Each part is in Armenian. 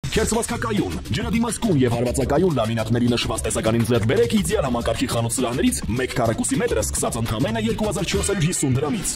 Քերծվածքակայուն, ջրադիմացկուն եւ հարվածակայուն լամինատների նշված տեսականին ձեռք բերեք իդեալ համակարգի խանութ սրահներից 1 քառակուսի մետրը սկսած ընդամենը 2450 դրամից։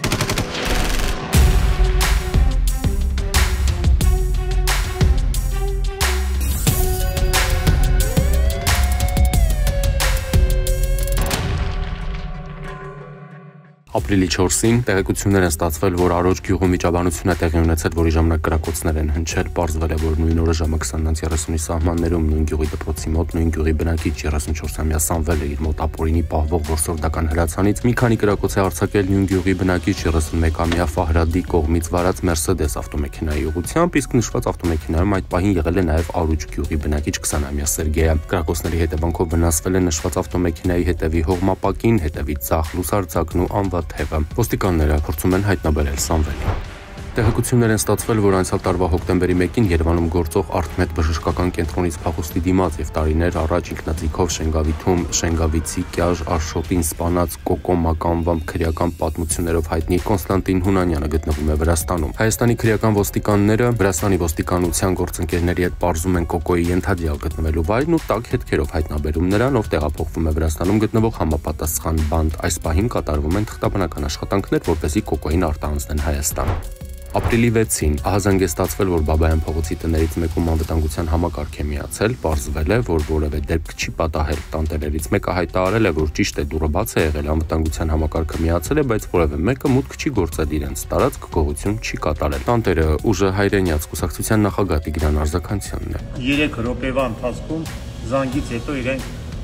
Ապրիլի 4-ին տեղեկություններ են ստացվել, որ Արոջ գյուղում վիճաբանություն է տեղի ունեցել, որի ժամանակ կրակոցներ են հնչել, պարզվել է, որ նույն օրը ժամը 20:30-ի սահմաններում նույն գյուղի դպրոցի մոտ նույն գյուղի բնակիչ 34-ամյա Սամվելը իր մոտ ապօրինի պահվող որսորդական հրացանից մի քանի կրակոց է արձակել նույն գյուղի բնակիչ 31-ամյա Ֆահրադի կողմից վարած Mercedes ավտոմեքենայի ուղղությամբ, իսկ նշված ավտոմեքենայում այդ պահին եղել է նաև Արուջ գյուղի բնակիչ 20-ամյա Սերգեյը։ Կրակոցների հետևանքով վնասվել է նշված ավտոմեքենայի հետևի հողմապակին, հետևից ցախ լուսարձակն ու անվատ թևը։ Ոստիկանները փորձում են հայտնաբերել Սամվելին։ Տեղեկություններ են ստացվել, որ անցյալ տարվա հոկտեմբերի 1-ին Երևանում գործող Արթմեդ բժշկական կենտրոնից փախուստի դիմաց եւ տարիներ առաջ ինքնաձիգով Շենգավիթում Շենգավիցի Կյաժ Արշոտին սպանած Կոկո Մականվամբ քրեական պատմություններով հայտնի Կոնստանտին Հունանյանը գտնվում է Վրաստանում։ Հայաստանի քրեական ոստիկանները Վրաստանի ոստիկանության գործընկերների հետ պարզում են Կոկոյի ենթադրյալ գտնվելու վայրն ու տաք հետքերով հայտնաբերում նրան, ով տեղափոխվում է Վրաստանում գտնվող համապատասխան բանդ։ Այս պահին կատարվում են թղթաբանական աշխատանքներ, որպեսզի Կոկոյին արտահանձնեն Հայաստան։ Ապրիլի 6-ին ահազանգ է ստացվել, որ Բաբայան փողոցի տներից մեկում անվտանգության համակարգ է միացել, պարզվել է, որ որևէ դեպք չի պատահել։ Տանտերերից մեկը հայտարարել է, որ ճիշտ է դուռը բաց է եղել, անվտանգության համակարգը միացել է, բայց որևէ մեկը մուտք չի գործել իրենց տարածք, գողություն չի կատարել։ Տանտերը ուժը հայրենյաց կուսակցության նախագահ Տիգրան Արզականյանն է։ 3 րոպեվա ընթացքում զանգից հետո իրենք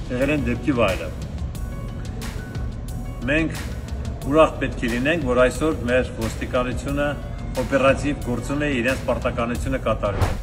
եղել են դեպքի վայրը։ Մենք ուրախ պետք է լինենք, որ այսօր մեր ոստիկանությունը օպերատիվ գործում է իրենց պարտականությունը կատարում։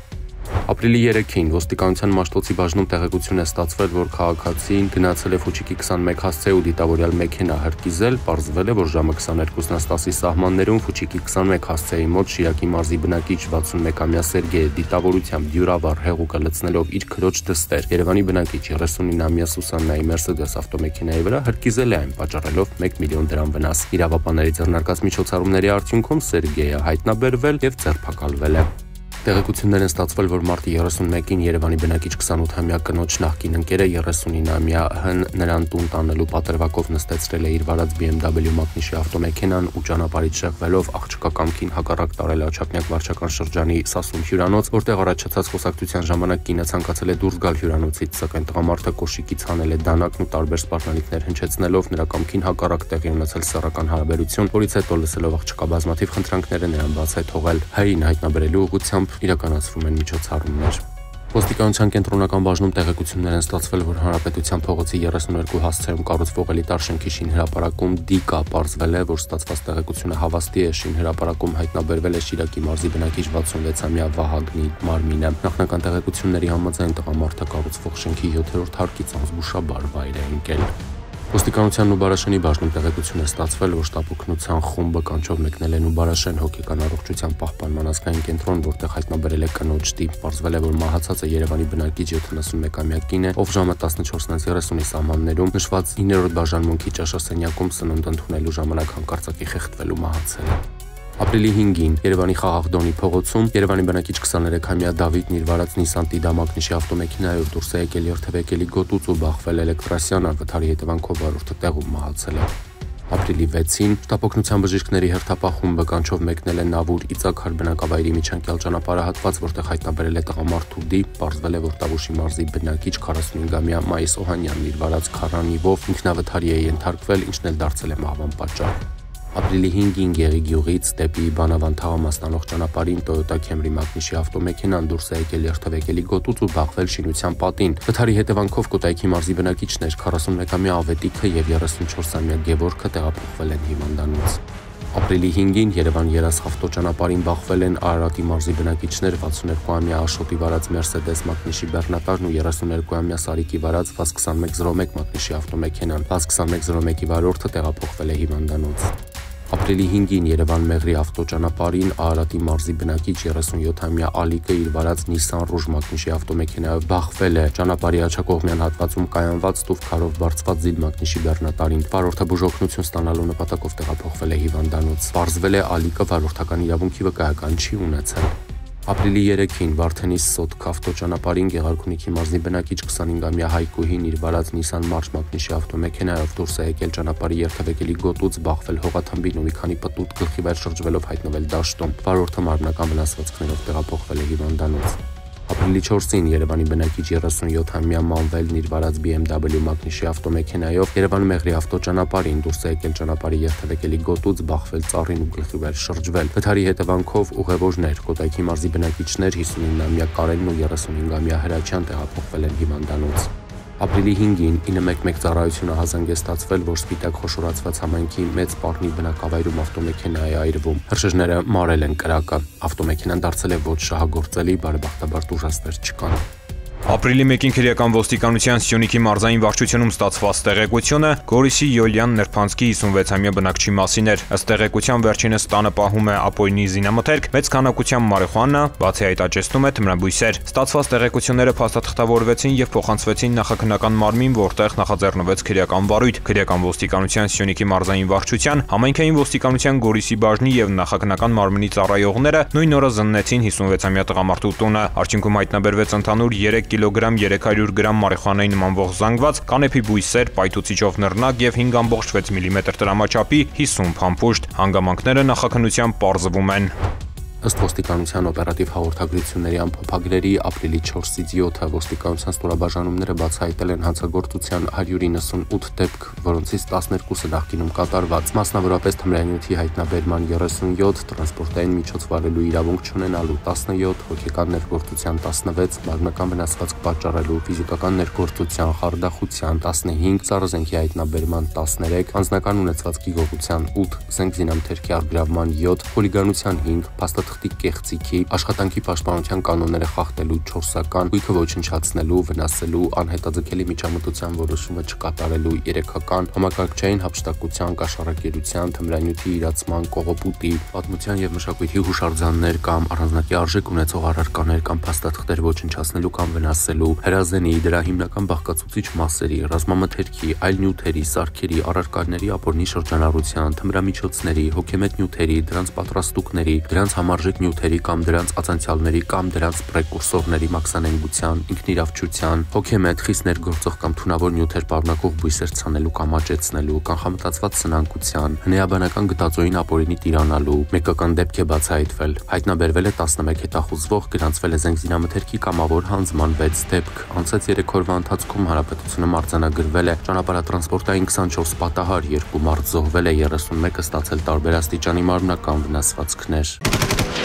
Ապրիլի 3-ին ոստիկանության Մաշտոցի բաժնում տեղեկություն է ստացվել, որ քաղաքացին գնացել է Ֆուչիկի 21 հասցե ու դիտավորյալ մեքենա հրկիզել, պարզվել է, որ ժամը 22:10-ի սահմաններում Ֆուչիկի 21 հասցեի մոտ Շիրակի մարզի բնակիչ 61-ամյա Սերգեյը դիտավորությամբ դյուրավառ հեղուկը լցնելով իր քրոջ դստեր Երևանի բնակիչ 39-ամյա Սուսաննայի Mercedes ավտոմեքենայի վրա հրկիզել է այն, պատճառելով 1 միլիոն դրամ վնաս։ Իրավապանների ձեռնարկած միջոցառումների արդյունքում Սերգեյը հայտնաբերվել եւ ձերբակալվել է։ Տեղեկություններ են ստացվել, որ մարտի 31-ին Երևանի բնակիչ 28-ամյա կնոջ նախկին ընկերը 39-ամյա Հ-ն նրան տուն տանելու պատրվակով նստեցրել է իր վարած BMW մակնիշի ավտոմեքենան ու ճանապարհից շեղվելով աղջկա կամքին հակառակ տարել Աչափնյակ վարչական շրջանի Սասուն հյուրանոց, որտեղ առաջացած խոսակցության ժամանակ կինը ցանկացել է դուրս գալ հյուրանոցից, սակայն տղամարդը կոշիկից հանել է դանակն ու տարբեր սպառնալիքներ հնչեցնելով նրա կամքին հակառակ տեղի ունեցել սեռական հարաբերություն, որից հետո լսելով աղջկա բազմաթիվ խնդրանքները նրան բաց է թողել։ Հ-ին հայտնաբերելու ուղղությամբ իրականացվում են միջոցառումներ։ Ոստիկանության կենտրոնական բաժնում տեղեկություններ են ստացվել, որ Հանրապետության փողոցի 32 հասցեում կառուցվող էլիտար շենքի շինհրապարակում դիկա պարզվել է, որ ստացված տեղեկությունը հավաստի է։ Շինհրապարակում հայտնաբերվել է Շիրակի մարզի բնակիչ 66-ամյա Վահագնի մարմինը։ Նախնական տեղեկությունների համաձայն տղամարդը կառուցվող շենքի 7-րդ հարկից անզգուշաբար վայր է ընկել։ Ոստիկանության Նուբարաշենի բաժնում տեղեկություն է ստացվել, որ շտապօգնության խումբը կանչով մեկնել է Նուբարաշեն հոգեկան առողջության պահպանման ազգային կենտրոն, որտեղ հայտնաբերել է կնոջ տիպ։ Պարզվել է, որ մահացածը Երևանի բնակիչ 71-ամյա կին է, ով ժամը 14:30-ի սահմաններում նշված 9-րդ բաժանմունքի ճաշասենյակում սնունդ ընդունելու ժամանակ հանկարծակի խեղդվելու մահացել է։ Ապրիլի 5-ին Երևանի Խաղաղդոնի փողոցում Երևանի բնակիչ 23-ամյա Դավիթն իր վարած Nissan Tida մակնիշի ավտոմեքենայով դուրս է եկել երթևեկելի գոտուց ու բախվել էլեկտրասյան վթարի հետևանքով վարորդը տեղում մահացել է։ Ապրիլի 6-ին շտապօգնության բժիշկների հերթապահ խումբը կանչով մեկնել է Նավուր Իծակար բնակավայրի միջանկյալ ճանապարհահատված, որտեղ հայտնաբերել է տղամարդու դիպ, պարզվել է, որ Տավուշի մարզի բնակիչ 45-ամյա Մայիս Օհանյանն իր վարած քառանիվով ինքնավթարի է ենթարկվել, ինչն էլ դարձել է մահվան պատճառ։ Ապրիլի 5-ին Գեղի գյուղից դեպի Բանավան թաղամասնանող ճանապարհին Toyota Camry մակնիշի ավտոմեքենան դուրս է եկել երթևեկելի գոտուց ու բախվել շինության պատին։ Վթարի հետևանքով Կոտայքի մարզի բնակիչներ 41-ամյա Ավետիքը եւ 34-ամյա Գևորգը տեղափոխվել են հիվանդանոց։ Ապրիլի 5-ին Երևան-Երաս ավտոճանապարհին բախվել են Արարատի մարզի բնակիչներ 62-ամյա Աշոտի վարած Mercedes մակնիշի բեռնատարն ու 32-ամյա Սարիկի վարած VAZ-2101 մակնիշի ավտոմեքենան։ VAZ-2101-ի վարորդը տեղափոխվել է հիվանդանոց։ Ապրիլի 5-ին Երևան-Մեղրի ավտոճանապարհին Արարատի մարզի բնակիչ 37-ամյա Ալիկը իր վարած Nissan Rouge մակնիշի ավտոմեքենայով բախվել է ճանապարհի աջակողմյան հատվածում կայանված ստուվ քարով բարձված զիլ մակնիշի բեռնատարին։ Վարորդը բուժօգնություն ստանալու նպատակով տեղափոխվել է հիվանդանոց։ Պարզվել է Ալիկը վարորդական իրավունքի վկայական չի ունեցել։ Ապրիլի 3-ին Վարդենիս Սոտք ավտոճանապարհին Գեղարքունիքի մարզի բնակիչ 25-ամյա Հայկուհին իր վարած Nissan March մակնիշի ավտոմեքենայով դուրս է եկել ճանապարհի երթևեկելի գոտուց, բախվել հողաթմբին ու մի քանի պտուտ գլխի վեր շրջվելով հայտնվել դաշտում։ Վարորդը մարմնական վնասվածքներով տեղափոխվել է հիվանդանոց։ Ապրիլի 4-ին Երևանի բնակիչ 37-ամյա Մանվելն իր վարած BMW մակնիշի ավտոմեքենայով Երևան Մեղրի ավտոճանապարհին դուրս է եկել ճանապարհի երթևեկելի գոտուց, բախվել ծառին ու գլխի վեր շրջվել։ Վթարի հետևանքով ուղևորներ, Կոտայքի մարզի բնակիչներ 59-ամյա Կարենն ու 35-ամյա Հրաչյան տեղափոխվել են հիվանդանոց։ Ապրիլի 5-ին 911 ծառայությունը հազանգեստացվել, որ սպիտակ խոշորացված համայնքի մեծ Պառնի բնակավայրում ավտոմեքենա է այրվում։ Հրշեջները մարել են կրակը։ Ավտոմեքենան դարձել է ոչ շահագործելի, բարեբախտաբար տուժածներ չկան։ Ապրիլի 1-ին քրեական ոստիկանության Սյունիքի մարզային վարչությունում ստացված տեղեկությունը Գորիսի Յոլյան Նրբանցքի 56-ամյա բնակչի մասին էր։ Ըստ տեղեկության վերջինս տանը պահում է ապօրինի զինամթերք, մեծ քանակությամբ մարիխուանա, բացի այդ աճեցնում է թմրաբույսեր։ Ստացված տեղեկությունները փաստաթղթավորվեցին եւ փոխանցվեցին նախաքննական մարմին, որտեղ նախաձեռնվեց քրեական վարույթ։ Քրեական ոստիկանության Սյունիքի մարզային վարչության, համայնքային ոստիկանության Գորիսի բաժնի եւ նախաքննական մարմնի ծառայողները նույն օրը զննեցին 56-ամյա տղամարդու տունը։ Արդյունքում հայտնաբերվեց ընդհանուր 3 կիլոգրամ 300 գրամ մարիխուանայի նմանվող զանգված, կանեփի բույսեր, պայթուցիչով նռնակ եւ 5.6 մմ տրամաչափի 50 փամփուշտ։ Հանգամանքները նախաքննությամբ պարզվում են։ Ըստ ոստիկանության օպերատիվ հաղորդագրությունների ամփոփագրերի ապրիլի 4-ից 7-ը ոստիկանության ստորաբաժանումները բացահայտել են հանցագործության 198 դեպք, որոնցից 12-ը նախկինում կատարված, մասնավորապես թմրանյութի հայտնաբերման 37, տրանսպորտային միջոց վարելու իրավունք չունենալու 17, հոգեկան ներգործության 16, մարմնական վնասվածք պատճառելու, ֆիզիկական ներգործության, խարդախության 15, ծառազենքի հայտնաբերման 13, անձնական ունեցվածքի գողության 8, զենք զինամթերքի առգրավման 7, խուլիգանության 5, փաստաթղթի կեղծիքի, աշխատանքի պաշտպանության կանոնները խախտելու 4-ական, գույքը ոչնչացնելու, վնասելու, անհետաձգելի միջամտության որոշումը չկատարելու 3-ական, համակարգչային հափշտակության, կաշառակերության, թմրանյութի իրացման, կողոպուտի, պատմության եւ մշակույթի հուշարձաններ կամ առանձնակի արժեք ունեցող առարկաներ կամ փաստաթղթեր ոչնչացնելու կամ վնասելու, հրազենի, դրա հիմնական բաղկացուցիչ մասերի, ռազմամթերքի, այլ նյութերի, սարքերի, առարկաների ապօրինի շրջանառության, թմրամիջոցների, հոգեմետ նյութերի, դրանց պատրաստուկների, դրանց համարժեք նյութերի կամ դրանց ածանցյալների կամ դրանց պրեկուրսորների մաքսանենգության, ինքնիրավչության, հոգեմետ, խիստ ներգործող կամ թունավոր նյութեր պարունակող բույսեր ցանելու կամ աճեցնելու, կանխամտածված սնանկության, հնեաբանական գտածոյին ապօրինի տիրանալու, մեկական դեպք է բացահայտվել։ Հայտնաբերվել է 11 հետախուզվող, գրանցվել է զենք զինամթերքի կամավոր հանձնման 6 դեպք։ Անցած 3 օրվա ընթացքում հանրապետությունը մարտահրավերել է ճանապարհատրանսպորտային 24 պատահար, 2 մարդ զոհվել է, 31-ը ստացել տարբեր աստիճանի մարմնական վնասվածքներ։